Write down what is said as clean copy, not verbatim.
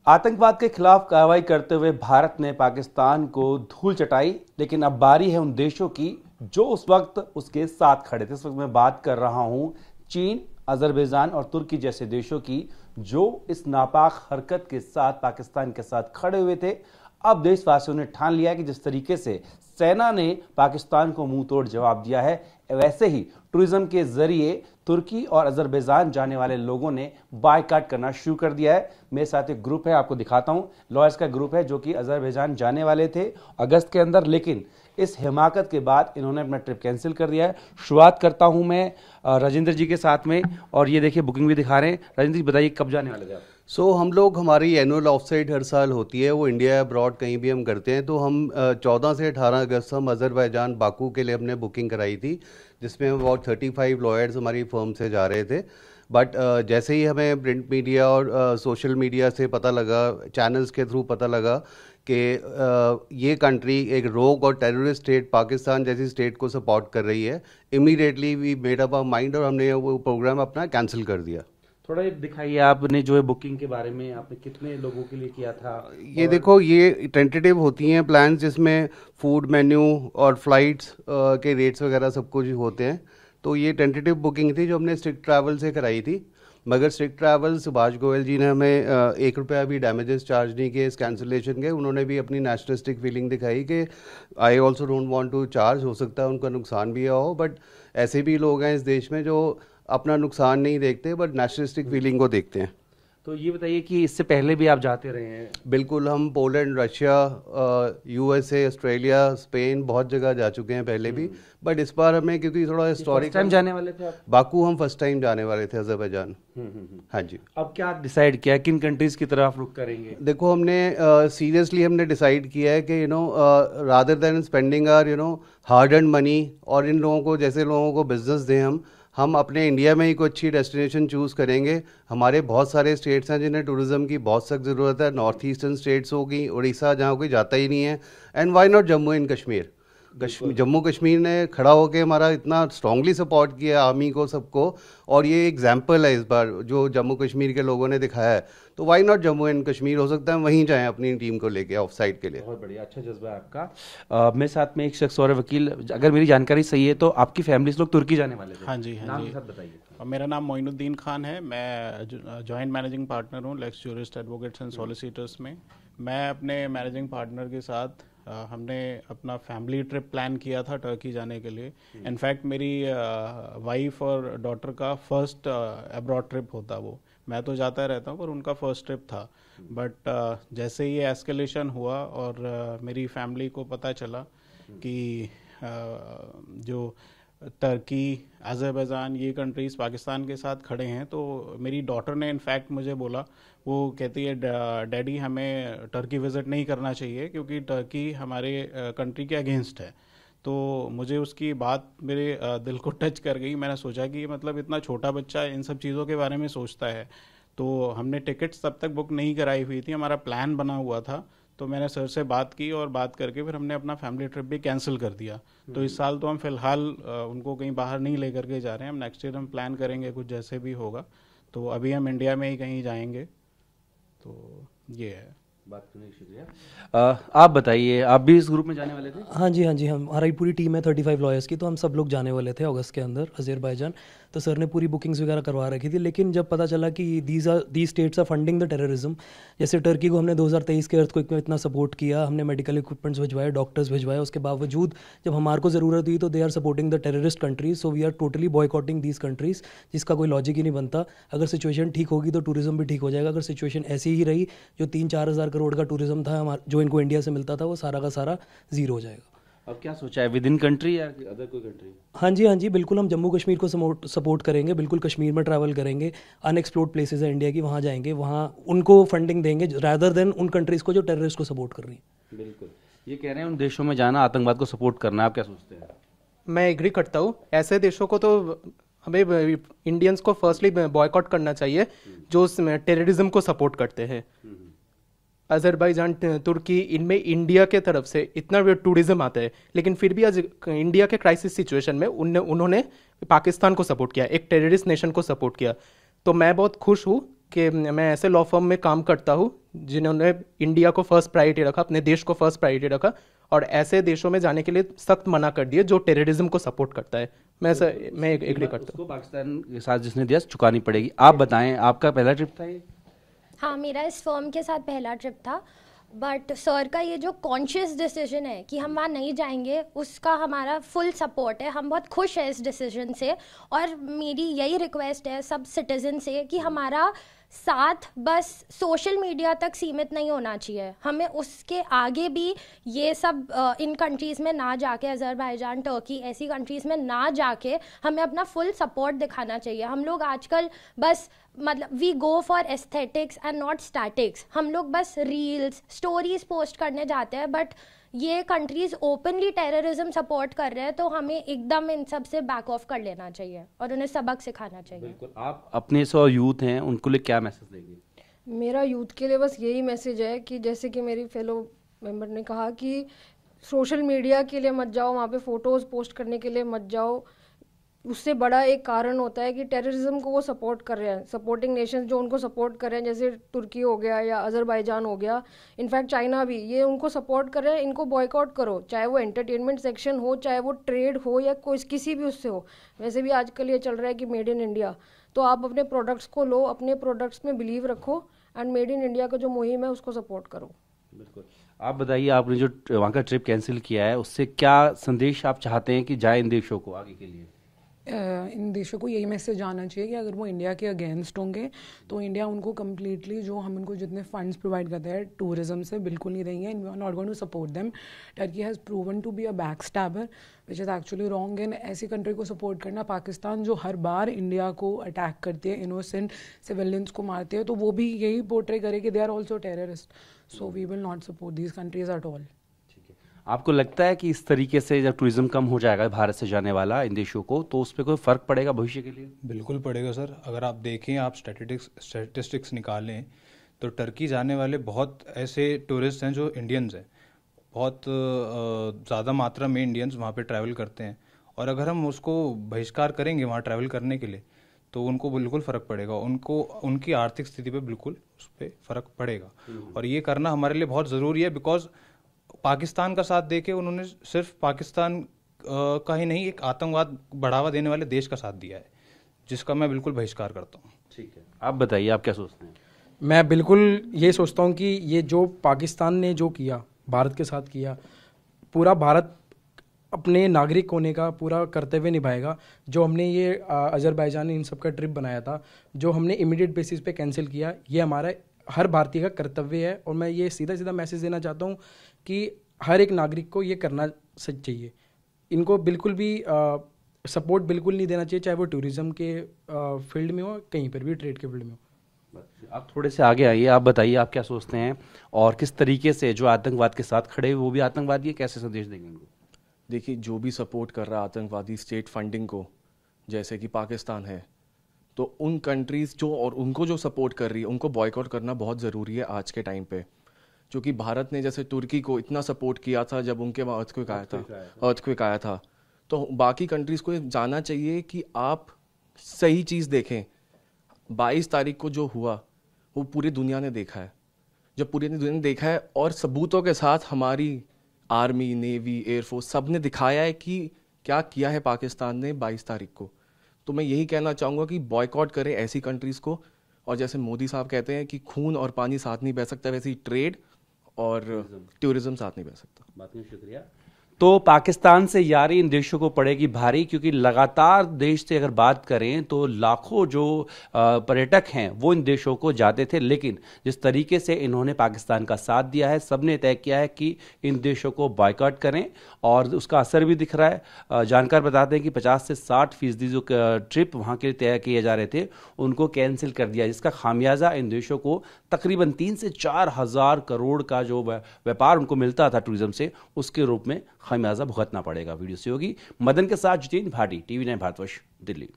आतंकवाद के खिलाफ कार्रवाई करते हुए भारत ने पाकिस्तान को धूल चटाई, लेकिन अब बारी है उन देशों की जो उस वक्त उसके साथ खड़े थे। इस वक्त मैं बात कर रहा हूं चीन, अजरबैजान और तुर्की जैसे देशों की, जो इस नापाक हरकत के साथ पाकिस्तान के साथ खड़े हुए थे। अब देशवासियों ने ठान लिया है कि जिस तरीके से सेना ने पाकिस्तान को मुंह तोड़ जवाब दिया है, वैसे ही टूरिज्म के जरिए तुर्की और अजरबैजान जाने वाले लोगों ने बायकॉट करना शुरू कर दिया है। मेरे साथ एक ग्रुप है, आपको दिखाता हूं। लॉयर्स का ग्रुप है जो कि अजरबैजान जाने वाले थे अगस्त के अंदर, लेकिन इस हिमाकत के बाद इन्होंने अपना ट्रिप कैंसिल कर दिया है। शुरुआत करता हूं मैं राजेंद्र जी के साथ में, और ये देखिए बुकिंग भी दिखा रहे हैं। राजेंद्र जी बताइए कब जाने वाले थे आप? हम लोग, हमारी एनुअल ऑफसाइट हर साल होती है, वो इंडिया अब्रॉड कहीं भी हम करते हैं। तो हम 14 से 18 अगस्त हम अजरबैजान बाकू के लिए हमने बुकिंग कराई थी, जिसमें अबाउट 35 लॉयर्स हमारी फर्म से जा रहे थे। बट जैसे ही हमें प्रिंट मीडिया और सोशल मीडिया से पता लगा, चैनल्स के थ्रू पता लगा कि ये कंट्री एक रोग और टेररिस्ट स्टेट पाकिस्तान जैसी स्टेट को सपोर्ट कर रही है, immediately we made up our mind और हमने वो प्रोग्राम अपना कैंसिल कर दिया। थोड़ा ये दिखाइए आपने जो है बुकिंग के बारे में, आपने कितने लोगों के लिए किया था? ये देखो, ये टेंटेटिव होती हैं प्लान्स, जिसमें फूड मेन्यू और फ्लाइट्स के रेट्स वगैरह सब कुछ होते हैं। तो ये टेंटेटिव बुकिंग थी जो हमने स्ट्रिक्ट ट्रैवल से कराई थी, मगर स्ट्रिक्ट ट्रैवल सुभाष गोयल जी ने हमें 1 रुपया भी डैमेजेस चार्ज नहीं किए इस कैंसिलेशन के। उन्होंने भी अपनी नेशनलिस्टिक फीलिंग दिखाई कि I also don't want to charge, हो सकता है उनका नुकसान भी हो, बट ऐसे भी लोग हैं इस देश में जो अपना नुकसान नहीं देखते बट नेशनलिस्टिक फीलिंग को देखते हैं। तो ये बताइए कि इससे पहले भी आप जाते रहे हैं? बिल्कुल, हम Poland, Russia, USA, Australia, Spain, बहुत जगह जा चुके हैं पहले भी। बट इस बार हमें, क्योंकि थोड़ा हिस्टोरिक टाइम जाने वाले थे आप? बाकू हम फर्स्ट टाइम जाने वाले थे, अजरबैजान। हाँ जी। अब क्या डिसाइड किया, किन कंट्रीज की तरफ रुक करेंगे? देखो, हमने सीरियसली हमने डिसाइड किया है कि rather than spending our hard and money, और इन लोगों को, जैसे लोगों को बिजनेस दें, हम अपने इंडिया में ही कोई अच्छी डेस्टिनेशन चूज़ करेंगे। हमारे बहुत सारे स्टेट्स हैं जिन्हें टूरिज्म की बहुत सख्त ज़रूरत है। नॉर्थ ईस्टर्न स्टेट्स होगी, उड़ीसा जहाँ कोई जाता ही नहीं है, and why not Jammu and Kashmir. Jammu Kashmir ने खड़ा होकर हमारा इतना स्ट्रांगली सपोर्ट किया, आर्मी को, सबको, और ये एग्जाम्पल है इस बार जो जम्मू कश्मीर के लोगों ने दिखाया है। तो why not Jammu and Kashmir, हो सकता है वहीं जाएं अपनी टीम को लेके ऑफ साइड के लिए। बहुत बढ़िया, अच्छा जज्बा है आपका। मेरे साथ में एक शख्स और वकील, अगर मेरी जानकारी सही है तो आपकी फैमिली से लोग तुर्की जाने वाले थे? हाँ जी, हाँ जी। बताइए। मेरा नाम मोइनुद्दीन खान है, मैं जॉइंट मैनेजिंग पार्टनर हूँ Lex Jurist advocates and solicitors में। मैं अपने मैनेजिंग पार्टनर के साथ हमने अपना फैमिली ट्रिप प्लान किया था टर्की जाने के लिए। इनफैक्ट मेरी वाइफ और डॉटर का फर्स्ट अब्रॉड ट्रिप होता वो। मैं तो जाता रहता हूँ पर उनका फर्स्ट ट्रिप था। बट जैसे ही एस्केलेशन हुआ और मेरी फैमिली को पता चला कि जो टर्की, अजरबैजान, ये कंट्रीज़ पाकिस्तान के साथ खड़े हैं, तो मेरी डॉटर ने इनफैक्ट मुझे बोला, वो कहती है डैडी हमें टर्की विज़िट नहीं करना चाहिए क्योंकि टर्की हमारे कंट्री के अगेंस्ट है। तो मुझे उसकी बात मेरे दिल को टच कर गई। मैंने सोचा कि मतलब इतना छोटा बच्चा इन सब चीज़ों के बारे में सोचता है। तो हमने टिकट्स तब तक बुक नहीं कराई हुई थी, हमारा प्लान बना हुआ था। तो मैंने सर से बात की और बात करके फिर हमने अपना फैमिली ट्रिप भी कैंसिल कर दिया। तो इस साल तो हम फिलहाल उनको कहीं बाहर नहीं लेकर के जा रहे हैं। हम नेक्स्ट ईयर हम प्लान करेंगे कुछ जैसे भी होगा। तो अभी हम इंडिया में ही कहीं जाएंगे। तो ये है बात करने की। शुक्रिया। आप बताइए, आप भी इस ग्रुप में जाने वाले थे? हाँ जी, हाँ जी, हमारी पूरी टीम है 35 लॉयर्स की। तो हम सब लोग जाने वाले थे अगस्त के अंदर अजरबैजान। तो सर ने पूरी बुकिंग्स वगैरह करवा रखी थी, लेकिन जब पता चला कि these states are funding the terrorism, जैसे टर्की को हमने 2023 के अर्थक्वेक में इतना सपोर्ट किया, हमने मेडिकल इक्विपमेंट्स भिजवाए, डॉक्टर्स भिजवाए, उसके बावजूद जब हमारे को ज़रूरत हुई तो they are supporting the terrorist countries. So we are totally boycotting these countries, जिसका कोई लॉजिक ही नहीं बनता। अगर सिचुएशन ठीक होगी तो टूरिज्म भी ठीक हो जाएगा। अगर सिचुएशन ऐसी ही रही, जो 3-4 हज़ार करोड़ का टूरिज्म था जो इनको इंडिया से मिलता था, वो सारा का सारा जीरो हो जाएगा। अब क्या सोचा है, विद इन कंट्री या अदर कोई कंट्री? हाँ जी, हाँ जी, बिल्कुल हम जम्मू कश्मीर को सपोर्ट करेंगे, बिल्कुल कश्मीर में ट्रैवल करेंगे। अनएक्सप्लोर्ड प्लेसेस है इंडिया की, वहाँ जाएंगे, वहाँ उनको फंडिंग देंगे रादर देन उन कंट्रीज़ को जो टेररिस्ट को सपोर्ट कर रही है। बिल्कुल, ये कह रहे हैं उन देशों में जाना, आतंकवाद को सपोर्ट करना। आप क्या सोचते हैं? मैं एग्री करता हूँ। ऐसे देशों को तो हमें इंडियंस को फर्स्टली बॉयकॉट करना चाहिए जो टेररिज्म को सपोर्ट करते हैं। अजरबैजान, तुर्की, इनमें इंडिया के तरफ से इतना टूरिज्म आता है, लेकिन फिर भी आज इंडिया के क्राइसिस सिचुएशन में उन्होंने पाकिस्तान को सपोर्ट किया, एक टेररिस्ट नेशन को सपोर्ट किया। तो मैं बहुत खुश हूँ कि मैं ऐसे लॉ फर्म में काम करता हूँ जिन्होंने इंडिया को फर्स्ट प्रायोरिटी रखा, अपने देश को फर्स्ट प्रायोरिटी रखा, और ऐसे देशों में जाने के लिए सख्त मना कर दिए जो टेररिज्म को सपोर्ट करता है। मैं एग्री करता हूँ। उसको पाकिस्तान के साथ जिसने दिया चुकानी पड़ेगी। आप बताएं, आपका पहला ट्रिप था ये? हाँ, मेरा इस फर्म के साथ पहला ट्रिप था, बट सर का ये जो कॉन्शियस डिसीजन है कि हम वहाँ नहीं जाएंगे, उसका हमारा फुल सपोर्ट है। हम बहुत खुश हैं इस डिसीजन से, और मेरी यही रिक्वेस्ट है सब सिटीजन से कि हमारा साथ बस सोशल मीडिया तक सीमित नहीं होना चाहिए। हमें उसके आगे भी ये सब इन कंट्रीज़ में ना जाके, अज़रबैजान, टर्की ऐसी कंट्रीज़ में ना जाके हमें अपना फुल सपोर्ट दिखाना चाहिए। हम लोग आजकल बस मतलब we go for aesthetics and not statics. हम लोग बस रील्स, स्टोरीज पोस्ट करने जाते हैं, बट ये कंट्रीज ओपनली टेररिज्म सपोर्ट कर रहे हैं, तो हमें एकदम इन सब से बैक ऑफ कर लेना चाहिए और उन्हें सबक सिखाना चाहिए। बिल्कुल। आप अपने सौ यूथ हैं, उनको लिए क्या मैसेज देंगे? मेरा यूथ के लिए बस यही मैसेज है कि जैसे कि मेरी फेलो मेंबर ने कहा कि सोशल मीडिया के लिए मत जाओ, वहाँ पे फ़ोटोज़ पोस्ट करने के लिए मत जाओ। उससे बड़ा एक कारण होता है कि टेररिज्म को वो सपोर्ट कर रहे हैं, सपोर्टिंग नेशंस जो उनको सपोर्ट कर रहे हैं, जैसे तुर्की हो गया या अज़रबैजान हो गया, इनफैक्ट चाइना भी, ये उनको सपोर्ट कर रहे हैं। इनको बॉयकॉट करो, चाहे वो एंटरटेनमेंट सेक्शन हो, चाहे वो ट्रेड हो, या कोई किसी भी उससे हो। वैसे भी आजकल ये चल रहा है कि मेड इन इंडिया, तो आप अपने प्रोडक्ट्स को लो, अपने प्रोडक्ट्स में बिलीव रखो, एंड मेड इन इंडिया का जो मुहिम है उसको सपोर्ट करो। बिल्कुल। आप बताइए, आपने जो वहाँ का ट्रिप कैंसिल किया है, उससे क्या संदेश आप चाहते हैं कि जाए इन देशों को आगे के लिए? इन देशों को यही मैसेज आना चाहिए कि अगर वो इंडिया के अगेंस्ट होंगे तो इंडिया उनको कम्प्लीटली, जो हम उनको जितने फंड्स प्रोवाइड करते हैं टूरिज्म से, बिल्कुल नहीं देंगे। And we are not going to support them. Turkey has proven to be a back stabber which is actually wrong. And ऐसी कंट्री को सपोर्ट करना, पाकिस्तान जो हर बार इंडिया को अटैक करती है, इनोसेंट सिविलियंस को मारते हैं, तो वो भी यही पोर्ट्रे करे कि they are also terrorist. So we will not support these countries at all. आपको लगता है कि इस तरीके से जब टूरिज्म कम हो जाएगा भारत से जाने वाला इन देशों को, तो उस पर कोई फ़र्क पड़ेगा भविष्य के लिए? बिल्कुल पड़ेगा सर। अगर आप देखें, आप स्टैटिस्टिक्स निकालें तो टर्की जाने वाले बहुत ऐसे टूरिस्ट हैं जो इंडियंस हैं। बहुत ज़्यादा मात्रा में इंडियंस वहाँ पे ट्रैवल करते हैं, और अगर हम उसको बहिष्कार करेंगे वहाँ ट्रैवल करने के लिए, तो उनको बिल्कुल फ़र्क पड़ेगा। उनको उनकी आर्थिक स्थिति पे बिल्कुल उस पर फ़र्क पड़ेगा, और ये करना हमारे लिए बहुत ज़रूरी है। बिकॉज पाकिस्तान का साथ देके उन्होंने सिर्फ पाकिस्तान का ही नहीं, एक आतंकवाद बढ़ावा देने वाले देश का साथ दिया है, जिसका मैं बिल्कुल बहिष्कार करता हूँ। ठीक है, आप बताइए, आप क्या सोचते हैं? मैं बिल्कुल ये सोचता हूँ कि ये जो पाकिस्तान ने जो किया, भारत के साथ किया, पूरा भारत अपने नागरिक होने का पूरा कर्तव्य निभाएगा। जो हमने ये अज़रबैजान इन सब का ट्रिप बनाया था, जो हमने इमीडिएट बेसिस पे कैंसिल किया, ये हमारा हर भारतीय का कर्तव्य है। और मैं ये सीधा सीधा मैसेज देना चाहता हूँ कि हर एक नागरिक को ये करना सच चाहिए। इनको बिल्कुल भी सपोर्ट बिल्कुल नहीं देना चाहिए, चाहे वो टूरिज्म के फील्ड में हो, कहीं पर भी ट्रेड के फील्ड में हो। आप थोड़े से आगे आइए, आप बताइए आप क्या सोचते हैं, और किस तरीके से जो आतंकवाद के साथ खड़े वो भी आतंकवादी है, कैसे संदेश देंगे उनको? देखिए, जो भी सपोर्ट कर रहा है आतंकवादी स्टेट फंडिंग को, जैसे कि पाकिस्तान है, तो उन कंट्रीज़ जो और उनको जो सपोर्ट कर रही है उनको बॉयकॉट करना बहुत ज़रूरी है आज के टाइम पे। क्योंकि भारत ने जैसे तुर्की को इतना सपोर्ट किया था जब उनके वहाँ अर्थक्वेक आया था, तो बाकी कंट्रीज़ को जानना चाहिए कि आप सही चीज़ देखें। 22 तारीख को जो हुआ वो पूरी दुनिया ने देखा है, जब पूरी दुनिया ने देखा है, और सबूतों के साथ हमारी आर्मी, नेवी, एयरफोर्स सब ने दिखाया है कि क्या किया है पाकिस्तान ने 22 तारीख को। तो मैं यही कहना चाहूँगा कि बॉयकॉट करें ऐसी कंट्रीज़ को, और जैसे मोदी साहब कहते हैं कि खून और पानी साथ नहीं बह सकता, वैसे ही ट्रेड और टूरिज्म साथ नहीं बह सकता। बात में शुक्रिया। तो पाकिस्तान से यारी इन देशों को पड़ेगी भारी, क्योंकि लगातार देश से अगर बात करें तो लाखों जो पर्यटक हैं वो इन देशों को जाते थे, लेकिन जिस तरीके से इन्होंने पाकिस्तान का साथ दिया है, सबने तय किया है कि इन देशों को बॉयकॉट करें, और उसका असर भी दिख रहा है। जानकार बताते हैं कि 50 से 60% जो ट्रिप वहाँ के लिए तय किए जा रहे थे उनको कैंसिल कर दिया, जिसका खामियाजा इन देशों को तकरीबन 3 से 4 हज़ार करोड़ का जो व्यापार उनको मिलता था टूरिज्म से, उसके रूप में खामियाजा भुगतना पड़ेगा। वीडियो से होगी मदन के साथ जितेंद्र भाटी, TV9 भारतवर्ष, दिल्ली।